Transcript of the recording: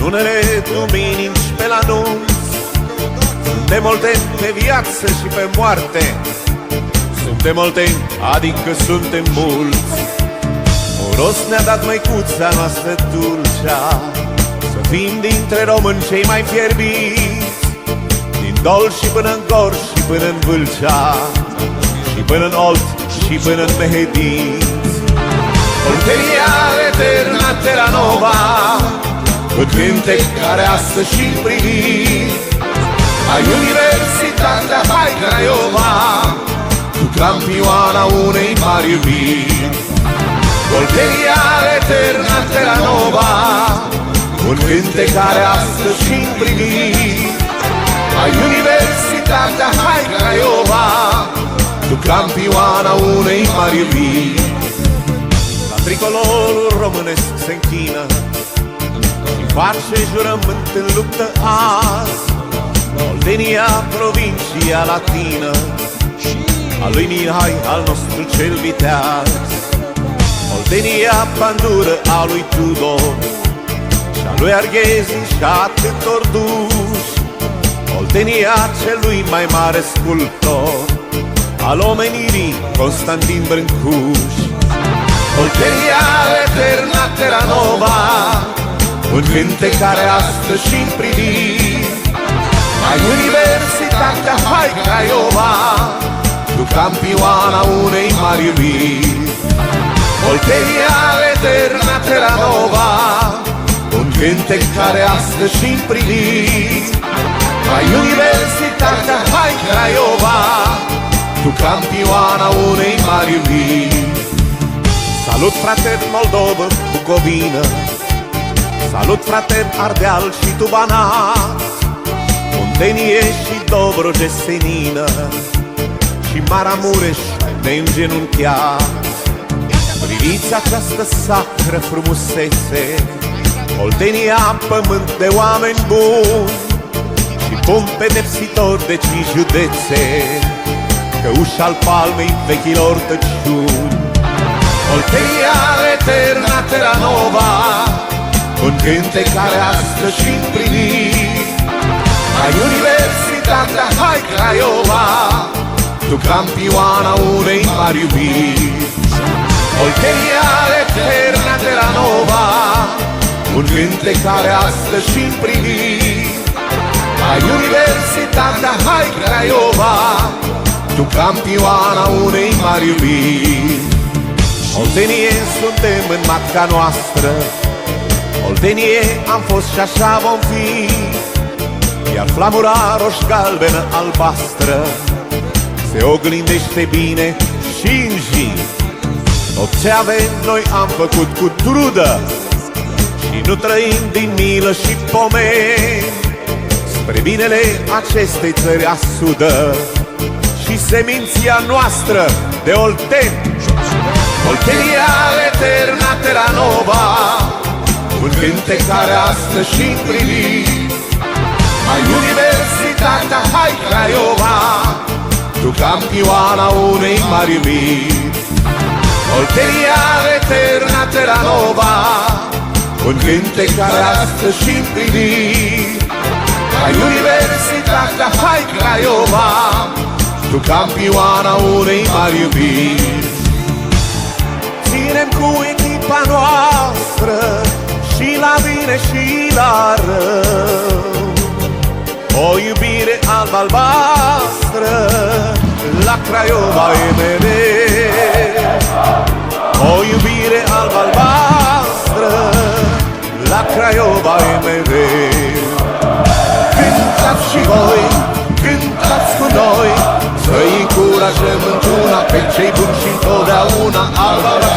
unele duminici pe la nunți. Suntem molteni pe viață și pe moarte, suntem molteni, adică suntem mulți. Un rost ne-a dat măicuța noastră dulcea, să fim dintre români cei mai fierbiți, din Dolj și până în Gorj și până în Vâlcea, și până în Olt și până în Mehedinți. Oltenia eterna terra nova, un cântec care astăzi și privit, ai Universitatea Hai Craiova, tu campioana unei mari iubiri. Oltenia eterna terra nova, un cântec care astăzi și privit, ai Universitatea Hai Craiova, tu campioana unei mari iubiri. La tricolorul românesc se închină și face jurământ în luptă azi, Oltenia, provincia latină, a lui Mihai, al nostru cel viteaz. Oltenia, bandură a lui Tudor și a lui Arghezi și atâtor duși. Oltenia, celui mai mare sculptor al omenirii, Constantin Brâncuș. Oltenia eterna terra nova, un cântec care astăzi și-n privit, ai Universitatea Hai Craiova, tu campioana unei mari iubiri. Oltenia eterna terra nova, un cântec care astăzi și-n privit, ai Universitatea Hai Craiova, tu campioana unei mari iubiri. Salut frater Moldovă, Bucovină, salut frater Ardeal și tu Banat, Muntenie și Dobroge Senină și Maramureș neîngenunchiat. Priviți această sacră frumusețe, Oltenia, pământ de oameni buni și bun pedepsitor de 5 județe, căuș al palmei vechilor tăciuni. Oltenia eterna terra nova, un cântec care astăzi și-n privit, ai Universitatea Hai Craiova, tu campioana unei mari iubiri. Oltenia eterna terra nova, un cântec care astăzi și-n privit, ai Universitatea Hai Craiova, tu campioana unei mari iubiri. Oltenie, suntem în matca noastră, Oltenie am fost și așa vom fi, iar flamura roș-galbenă albastră se oglindește bine și în zi. Tot ce avem noi am făcut cu trudă și nu trăim din milă și pomeni, spre binele acestei țări asudă și seminția noastră de olteni. Oltenia eterna terra nova, un cântec care astăzi și-n privit, ai Universitatea Hai Craiova, tu campioana unei mari iubiri. Oltenia eterna terra nova, un cântec care astăzi și-n privit, ai Universitatea Hai Craiova, tu campioana unei mari iubiri. Ținem cu echipa noastră și la bine și la rău, o iubire alb-albastră la Craiova e mereu. O iubire alb-albastră la Craiova e mereu. Cântați și voi, cântați cu noi, să-i încurajăm într-una pe cei buni și întotdeauna alba la